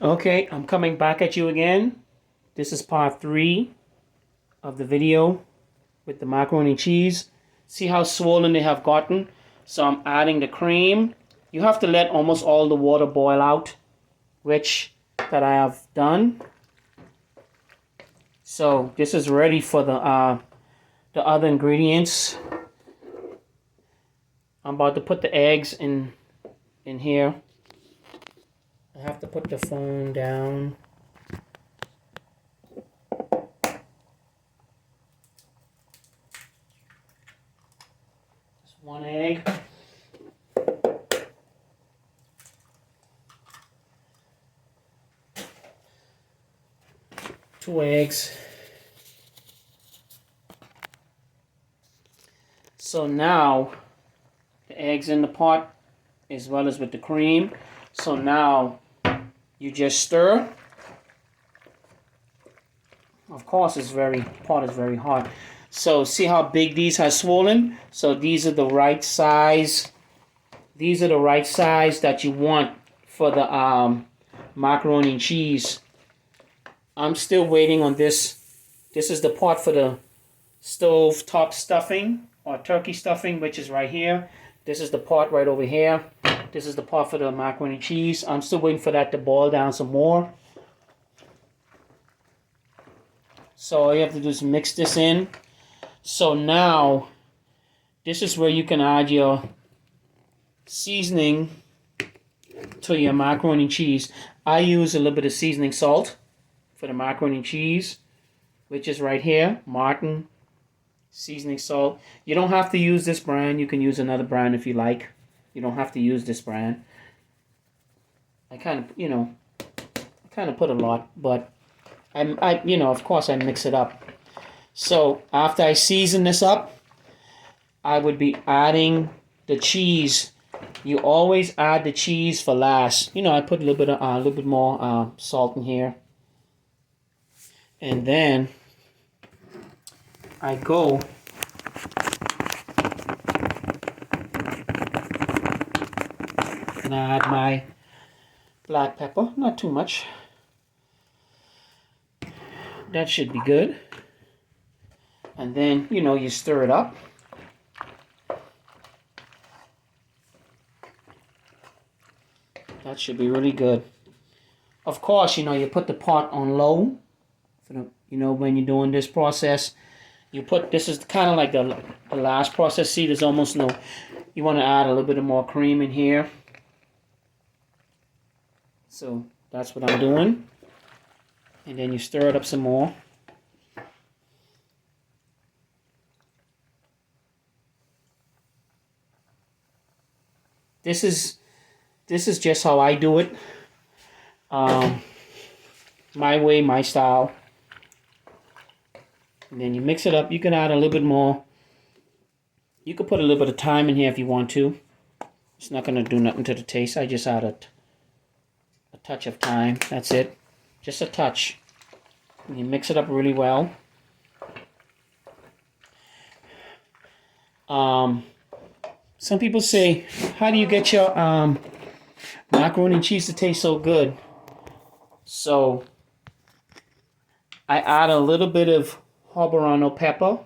Okay, I'm coming back at you again. This is part 3 of the video with the macaroni and cheese. See how swollen they have gotten? So I'm adding the cream. You have to let almost all the water boil out, which that I have done. So this is ready for the other ingredients. I'm about to put the eggs in here. I have to put the phone down. Just one egg. Two eggs. So now the eggs in the pot as well as with the cream. So now you just stir. Of course, pot is very hot. So see how big these have swollen? So these are the right size. These are the right size that you want for the macaroni and cheese. I'm still waiting on this. This is the pot for the stove top stuffing or turkey stuffing, which is right here. This is the pot right over here. This is the pot for the macaroni and cheese. I'm still waiting for that to boil down some more. So all you have to do is mix this in. So now, this is where you can add your seasoning to your macaroni and cheese. I use a little bit of seasoning salt for the macaroni and cheese, which is right here, Martin seasoning salt. You don't have to use this brand. You can use another brand if you like. You don't have to use this brand. I kind of put a lot, but of course I mix it up. So after I season this up, I would be adding the cheese. You always add the cheese for last. I put a little bit more salt in here, and then I go and add my black pepper. Not too much. That should be good. And then, you stir it up. That should be really good. Of course, you put the pot on low. When you're doing this process, this is kind of like the last process. See, there's almost no, you want to add a little bit more cream in here. So that's what I'm doing. And then you stir it up some more. This is just how I do it. My way, my style. And then you mix it up. You can add a little bit more. You could put a little bit of thyme in here if you want to. It's not going to do nothing to the taste. I just add a touch of thyme. That's it. Just a touch. And you mix it up really well. Some people say, how do you get your macaroni and cheese to taste so good? So I add a little bit of habanero pepper.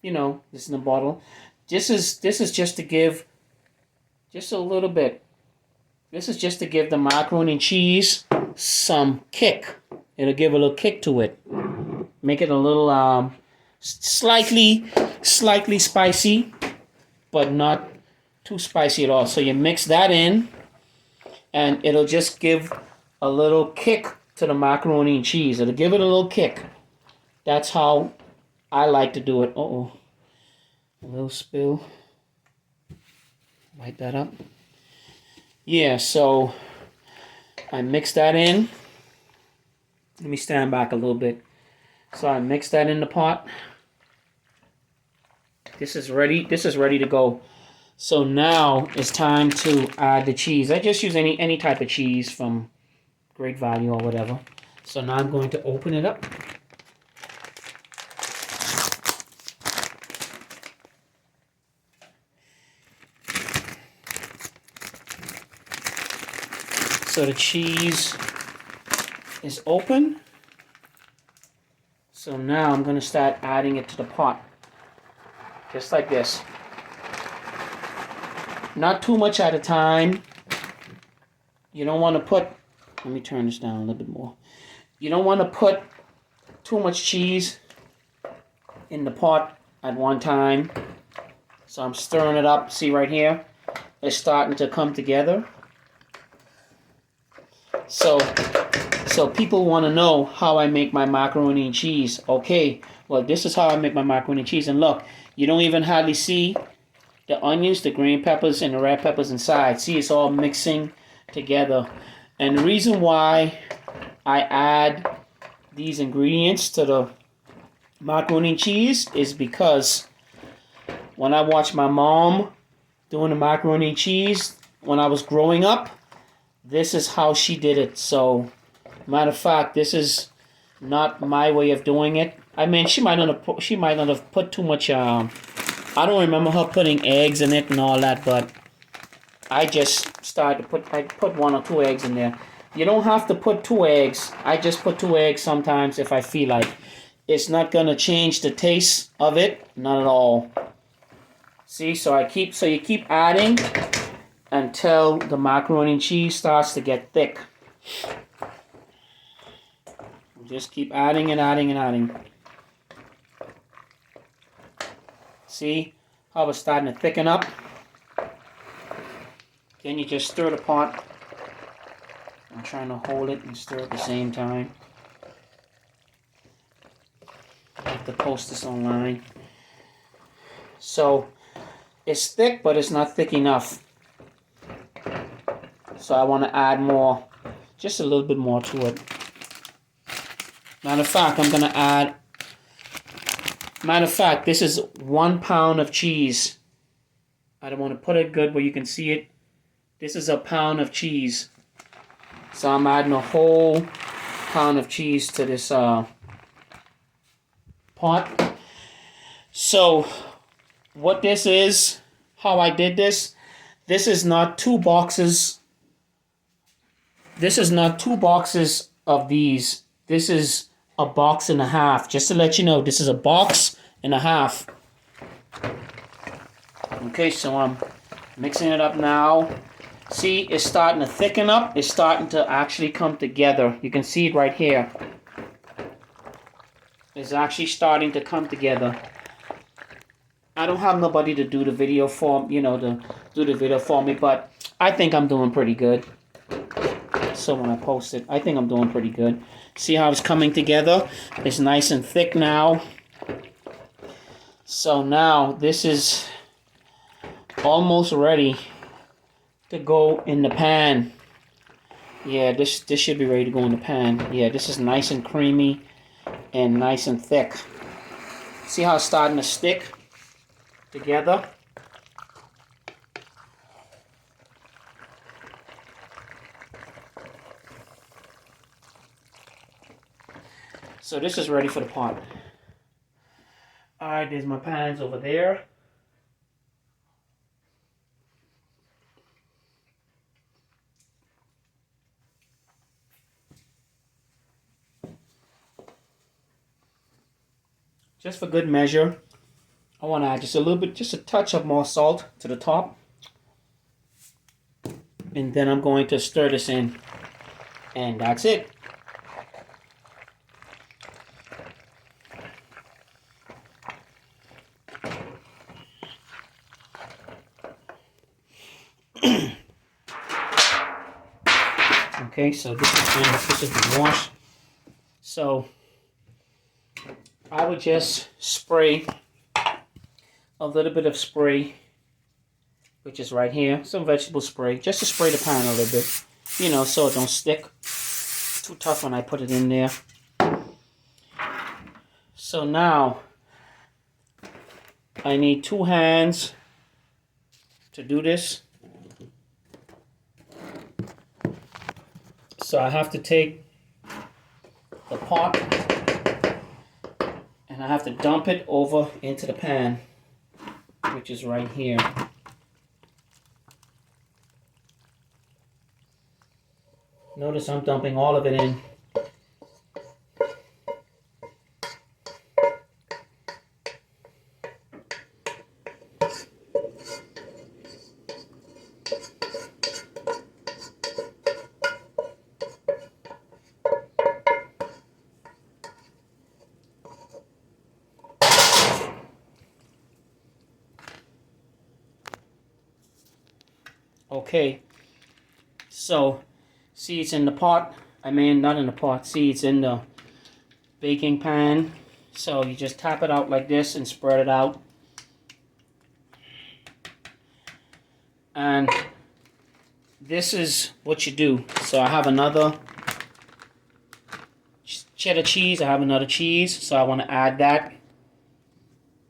This is in a bottle. This is just to give just a little bit. This is just to give the macaroni and cheese some kick. It'll give a little kick to it. Make it a little slightly spicy, but not too spicy at all. So you mix that in, and it'll just give a little kick to the macaroni and cheese. It'll give it a little kick. That's how I like to do it. Uh-oh. A little spill. Wipe that up. Yeah, so I mix that in. Let me stand back a little bit. So I mix that in the pot. This is ready to go. So now it's time to add the cheese. I just use any type of cheese from Great Value or whatever. So now I'm going to open it up. So the cheese is open. So now I'm going to start adding it to the pot. Just like this. Not too much at a time. You don't want to put, let me turn this down a little bit more. You don't want to put too much cheese in the pot at one time. So I'm stirring it up. See right here? It's starting to come together. So people want to know how I make my macaroni and cheese. Okay, well this is how I make my macaroni and cheese. And look, you don't even hardly see the onions, the green peppers, and the red peppers inside. See, it's all mixing together. And the reason why I add these ingredients to the macaroni and cheese is because when I watched my mom doing the macaroni and cheese when I was growing up, this is how she did it. So, matter of fact, this is not my way of doing it. I mean, she might not have put too much. I don't remember her putting eggs in it and all that, but I just started to put. I put 1 or 2 eggs in there. You don't have to put 2 eggs. I just put 2 eggs sometimes if I feel like. It's not gonna change the taste of it, not at all. See, so you keep adding until the macaroni and cheese starts to get thick. Just keep adding and adding and adding. See how it's starting to thicken up? Then you just stir the pot. I'm trying to hold it and stir at the same time. I have to post this online. So it's thick, but it's not thick enough. So I want to add more, just a little bit more to it. Matter of fact, I'm going to add, this is 1 pound of cheese. I don't want to put it good where you can see it. This is a pound of cheese. So I'm adding a whole pound of cheese to this pot. So what this is, how I did this is not 2 boxes. This is not 2 boxes of these. This is a box and a half. Just to let you know, this is a box and a half. Okay, so I'm mixing it up now. See, it's starting to thicken up. It's starting to actually come together. You can see it right here. It's actually starting to come together. I don't have nobody to do the video for, to do the video for me, but I think I'm doing pretty good. So when I post it, I think I'm doing pretty good. See how it's coming together? It's nice and thick now. So now this is almost ready to go in the pan. Yeah, this should be ready to go in the pan. Yeah, this is nice and creamy and nice and thick. See how it's starting to stick together? So this is ready for the pot. Alright, there's my pans over there. Just for good measure, I want to add just a little bit, just a touch of more salt to the top. And then I'm going to stir this in. And that's it. Okay, so this is the wash. So I would just spray a little bit of spray, which is right here, some vegetable spray, just to spray the pan a little bit, so it don't stick too tough when I put it in there. So now I need 2 hands to do this. So I have to take the pot and I have to dump it over into the pan, which is right here. Notice I'm dumping all of it in. Okay, so see, it's in the pot. I mean, not in the pot. See, it's in the baking pan. So you just tap it out like this and spread it out. And this is what you do. So I have another cheddar cheese. I have another cheese. So I want to add that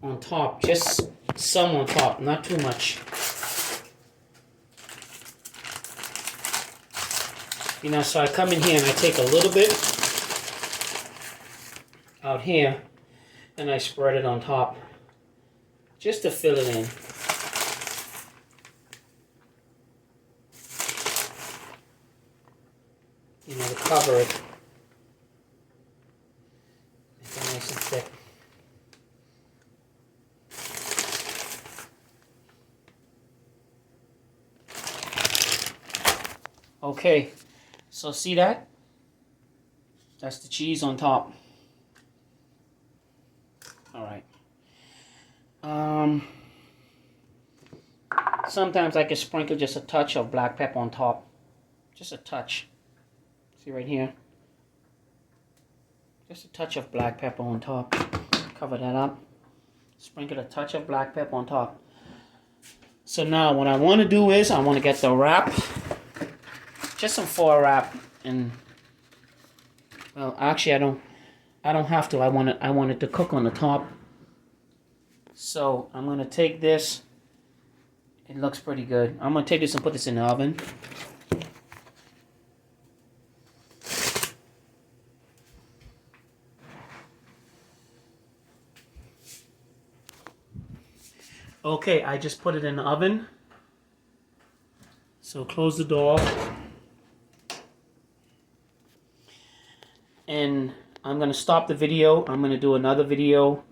on top. Just some on top, not too much. You know, so I come in here and I take a little bit out here and I spread it on top just to fill it in. You know, to cover it. Make it nice and thick. Okay, so see that? That's the cheese on top. Alright. Sometimes I can sprinkle just a touch of black pepper on top. Just a touch. See right here? Just a touch of black pepper on top. Cover that up. Sprinkle a touch of black pepper on top. So now what I want to do is I want to get the wrap. Just some foil wrap, and well, actually I don't have to. I want it to cook on the top. So I'm gonna take this. It looks pretty good. I'm gonna take this and put this in the oven. Okay, I just put it in the oven. So close the door. And I'm going to stop the video. I'm going to do another video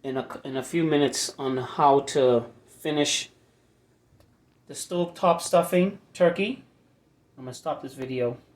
in a few minutes on how to finish the stovetop stuffing turkey. I'm going to stop this video.